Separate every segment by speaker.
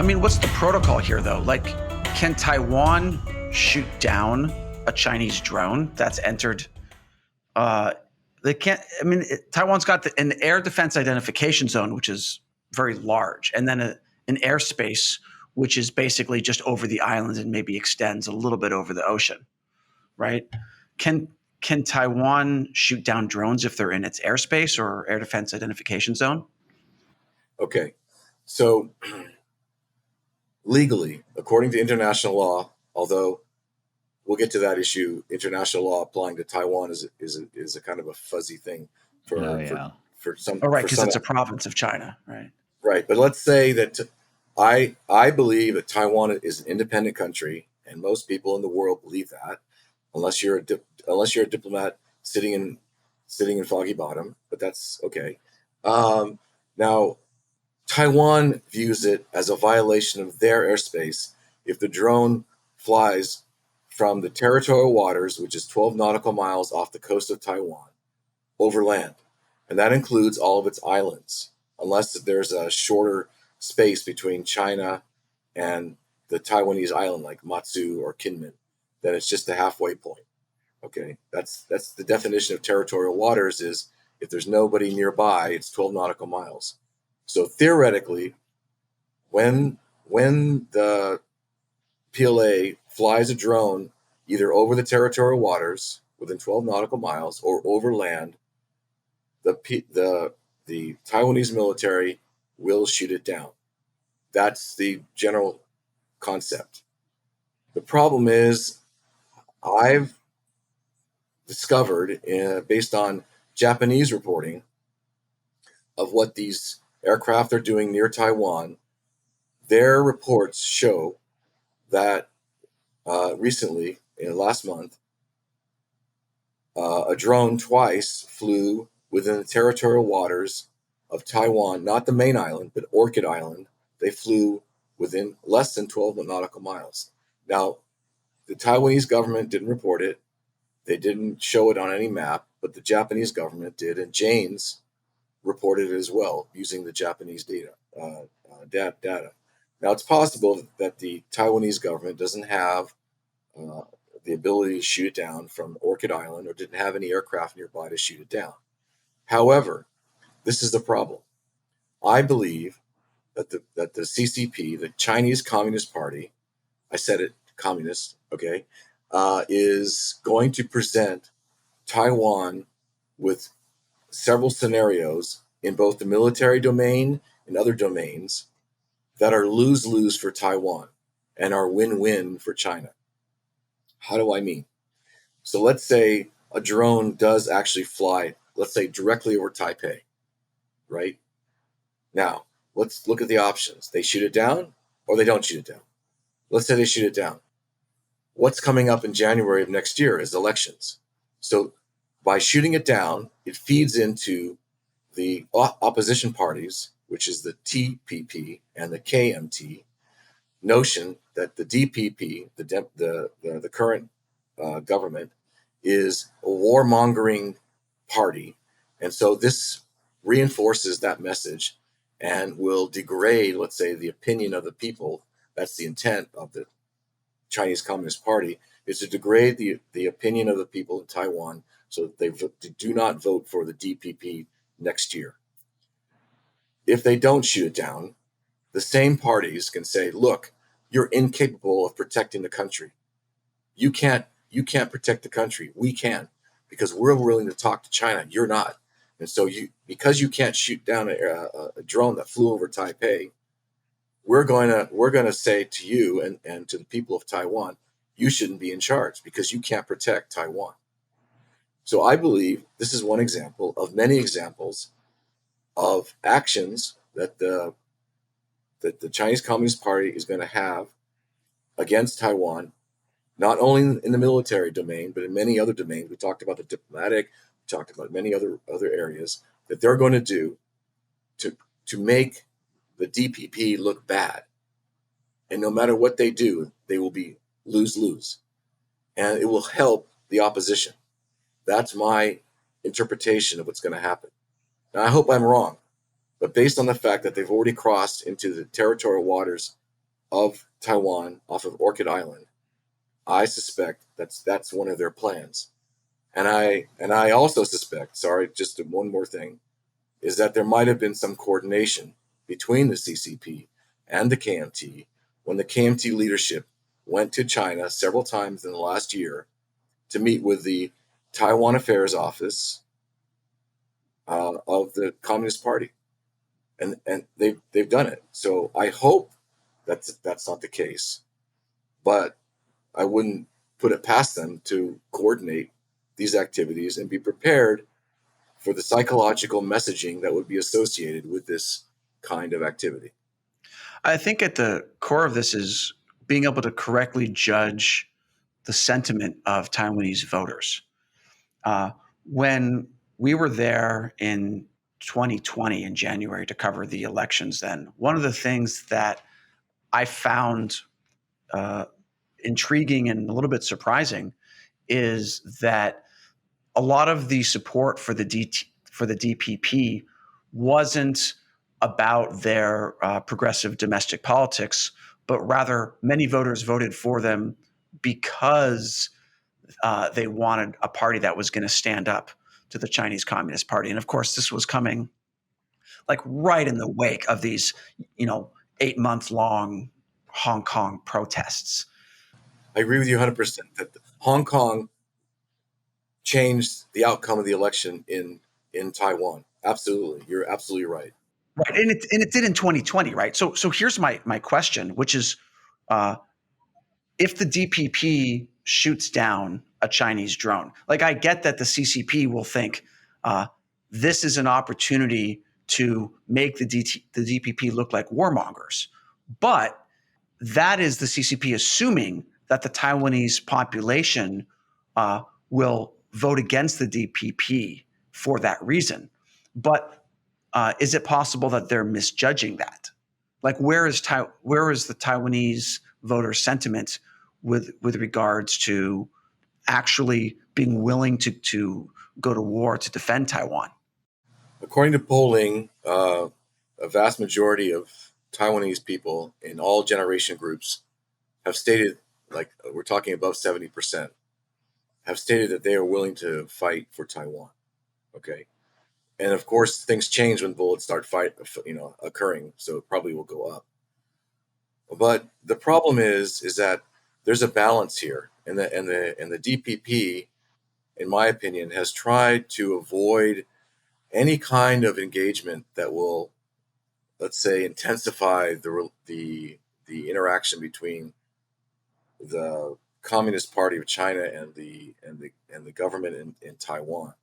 Speaker 1: mean, what's the protocol here, though? Like, can Taiwan shoot down a Chinese drone that's entered? They can't. I mean, Taiwan's got an air defense identification zone, which is very large, and then an airspace, which is basically just over the island and maybe extends a little bit over the ocean, right? Can Taiwan shoot down drones if they're in its airspace or air defense identification zone?
Speaker 2: Okay, so legally, according to international law, although we'll get to that issue, international law applying to Taiwan is a kind of a fuzzy thing for some.
Speaker 1: Oh, right, because it's a province of China, right?
Speaker 2: Right, but let's say that I believe that Taiwan is an independent country, and most people in the world believe that, unless you're a diplomat sitting in Foggy Bottom, but that's okay. Now, Taiwan views it as a violation of their airspace if the drone flies from the territorial waters, which is 12 nautical miles off the coast of Taiwan, over land. And that includes all of its islands, unless there's a shorter space between China and the Taiwanese island, like Matsu or Kinmen, then it's just the halfway point. Okay, that's the definition of territorial waters, is if there's nobody nearby, it's 12 nautical miles. So theoretically, when the PLA flies a drone either over the territorial waters within 12 nautical miles or over land, the Taiwanese military will shoot it down. That's the general concept. The problem is, I've discovered, based on Japanese reporting of what these aircraft are doing near Taiwan, their reports show that recently, last month, a drone twice flew within the territorial waters of Taiwan, not the main island, but Orchid Island. They flew within less than 12 nautical miles. Now, the Taiwanese government didn't report it. They didn't show it on any map, but the Japanese government did, and Jane's reported it as well using the Japanese data. Now, it's possible that the Taiwanese government doesn't have the ability to shoot it down from Orchid Island, or didn't have any aircraft nearby to shoot it down. However, this is the problem. I believe that the CCP, the Chinese Communist Party, I said it, communist, okay, is going to present Taiwan with several scenarios in both the military domain and other domains that are lose-lose for Taiwan and are win-win for China. How do I mean? So let's say a drone does actually fly, let's say, directly over Taipei, right? Now, let's look at the options. They shoot it down or they don't shoot it down. Let's say they shoot it down. What's coming up in January of next year is elections. So by shooting it down, it feeds into the opposition parties, which is the TPP and the KMT, notion that the DPP, the current government, is a warmongering party. And so this reinforces that message and will degrade, let's say, the opinion of the people. That's the intent of the Chinese Communist Party, is to degrade the opinion of the people in Taiwan so that they do not vote for the DPP next year. If they don't shoot it down, the same parties can say, look, you're incapable of protecting the country. You can't protect the country. We can, because we're willing to talk to China. You're not. And so because you can't shoot down a drone that flew over Taipei, we're going to say to you and to the people of Taiwan, you shouldn't be in charge because you can't protect Taiwan. So I believe this is one example of many examples of actions that the Chinese Communist Party is going to have against Taiwan, not only in the military domain, but in many other domains. We talked about the diplomatic, we talked about many other areas that they're going to do to make the DPP look bad. And no matter what they do, they will be lose-lose. And it will help the opposition. That's my interpretation of what's going to happen. Now, I hope I'm wrong, but based on the fact that they've already crossed into the territorial waters of Taiwan off of Orchid Island, I suspect that's one of their plans. And I also suspect, sorry, just one more thing, is that there might have been some coordination between the CCP and the KMT when the KMT leadership went to China several times in the last year to meet with the Taiwan Affairs Office of the Communist Party, and they've done it. So I hope that's not the case, but I wouldn't put it past them to coordinate these activities and be prepared for the psychological messaging that would be associated with this kind of activity.
Speaker 1: I think at the core of this is being able to correctly judge the sentiment of Taiwanese voters. Uh, when we were there in 2020 in January to cover the elections, then one of the things that I found uh, intriguing and a little bit surprising is that a lot of the support for the DPP wasn't about their progressive domestic politics, but rather many voters voted for them because they wanted a party that was going to stand up to the Chinese Communist Party. And of course, this was coming like right in the wake of these, 8-month long Hong Kong protests.
Speaker 2: I agree with you 100% that Hong Kong changed the outcome of the election in Taiwan. Absolutely, you're absolutely right.
Speaker 1: Right, and it did in 2020, right? So here's my question, which is, uh, if the DPP shoots down a Chinese drone, like I get that the CCP will think uh, this is an opportunity to make the DPP look like warmongers, but that is the CCP assuming that the Taiwanese population uh, will vote against the DPP for that reason. But is it possible that they're misjudging that? Like, where is the Taiwanese voter sentiment with regards to actually being willing to go to war to defend Taiwan?
Speaker 2: According to polling, a vast majority of Taiwanese people in all generation groups have stated, like we're talking above 70%, have stated that they are willing to fight for Taiwan. Okay. And of course, things change when bullets start occurring, so it probably will go up. But the problem is that there's a balance here, and the DPP, in my opinion, has tried to avoid any kind of engagement that will, let's say, intensify the interaction between the Communist Party of China and the government in Taiwan.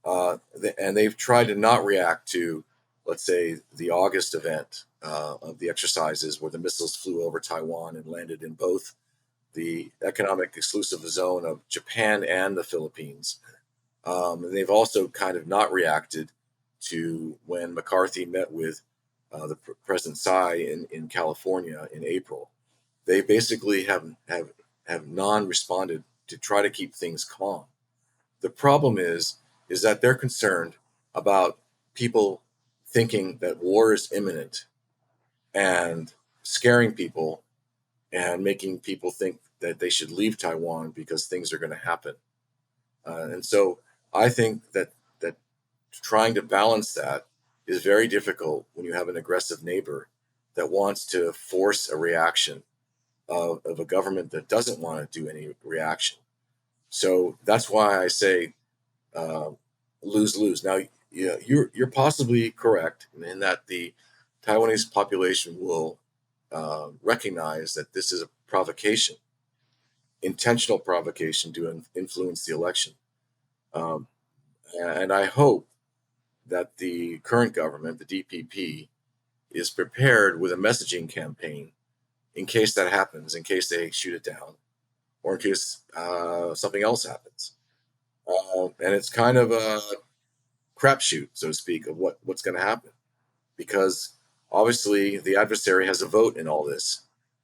Speaker 2: And they've tried to not react to, let's say, the August event of the exercises where the missiles flew over Taiwan and landed in both the economic exclusive zone of Japan and the Philippines. And they've also kind of not reacted to when McCarthy met with the President Tsai in California in April. They basically have non-responded to try to keep things calm. The problem is that they're concerned about people thinking that war is imminent and scaring people and making people think that they should leave Taiwan because things are going to happen. And so I think that trying to balance that is very difficult when you have an aggressive neighbor that wants to force a reaction of a government that doesn't want to do any reaction. So that's why I say lose-lose. Now, yeah, you're possibly correct in that the Taiwanese population will recognize that this is a provocation, intentional provocation to influence the election. Um, and I hope that the current government, the DPP, is prepared with a messaging campaign in case that happens, in case they shoot it down, or in case something else happens. And it's kind of a crapshoot, so to speak, of what's going to happen, because obviously the adversary has a vote in all this,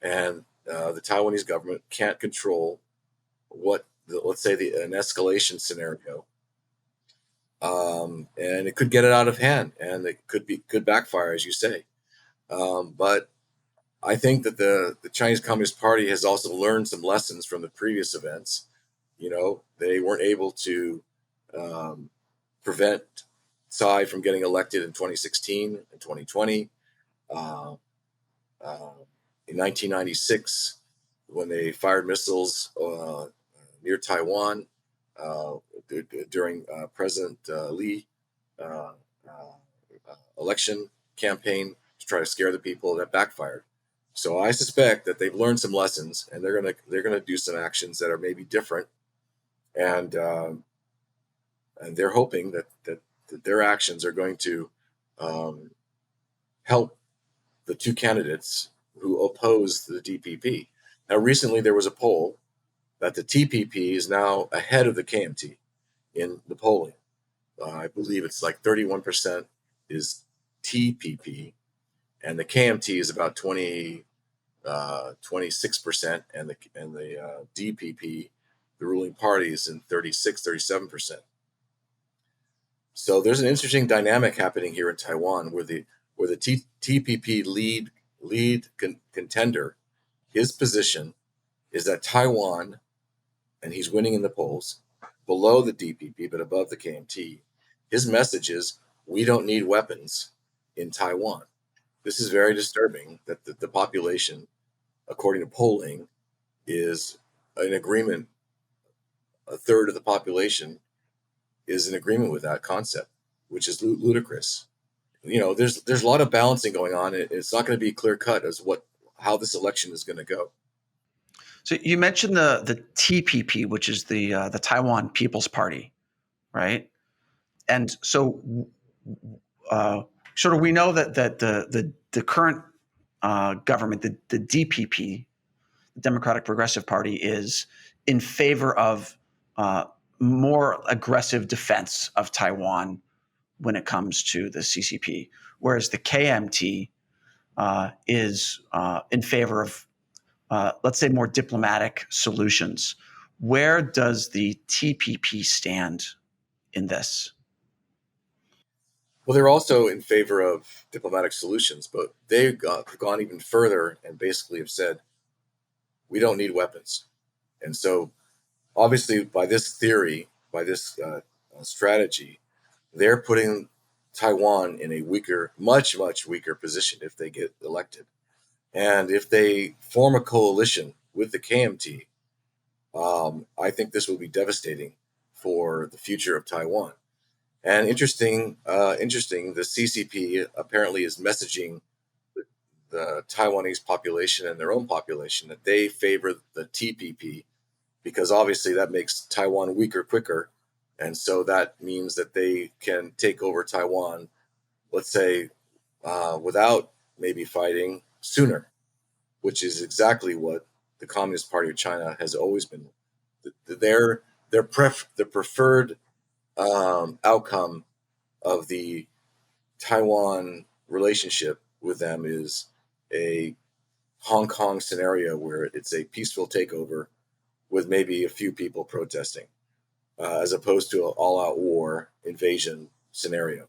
Speaker 2: and the Taiwanese government can't control let's say, an escalation scenario, and it could get it out of hand, and it could backfire, as you say. But I think that the Chinese Communist Party has also learned some lessons from the previous events. They weren't able to prevent Tsai from getting elected in 2016 and 2020. Uh, uh, in 1996, when they fired missiles near Taiwan uh, during President Lee uh, election campaign to try to scare the people, that backfired. So I suspect that they've learned some lessons, and they're gonna do some actions that are maybe different, and and they're hoping that their actions are going to um, help the two candidates who oppose the DPP. Now, recently there was a poll that the TPP is now ahead of the KMT in the polling. I believe it's like 31% is TPP, and the KMT is about 26%, and the DPP, the ruling party, is in 37%. So there's an interesting dynamic happening here in Taiwan where the TPP lead contender, his position is that Taiwan, and he's winning in the polls, below the DPP but above the KMT. His message is, we don't need weapons in Taiwan. This is very disturbing that the population, according to polling, is in agreement. A third of the population is in agreement with that concept, which is ludicrous. There's a lot of balancing going on. It's not going to be clear cut as how this election is going to go.
Speaker 1: So you mentioned the TPP, which is the Taiwan People's Party, right? And so, sort of, we know that the current government, the DPP, the Democratic Progressive Party, is in favor of more aggressive defense of Taiwan when it comes to the CCP, whereas the KMT is in favor of, let's say, more diplomatic solutions. Where does the TPP stand in this?
Speaker 2: Well, they're also in favor of diplomatic solutions, but they've gone even further and basically have said, we don't need weapons. And so, obviously, by this theory, by this strategy, they're putting Taiwan in a weaker, much, much weaker position if they get elected. And if they form a coalition with the KMT, I think this will be devastating for the future of Taiwan. And interesting, the CCP apparently is messaging the Taiwanese population and their own population that they favor the TPP, because obviously that makes Taiwan weaker quicker. And so that means that they can take over Taiwan, let's say, without maybe fighting sooner, which is exactly what the Communist Party of China has always been. Their preferred outcome of the Taiwan relationship with them is a Hong Kong scenario where it's a peaceful takeover with maybe a few people protesting, as opposed to an all-out war invasion scenario.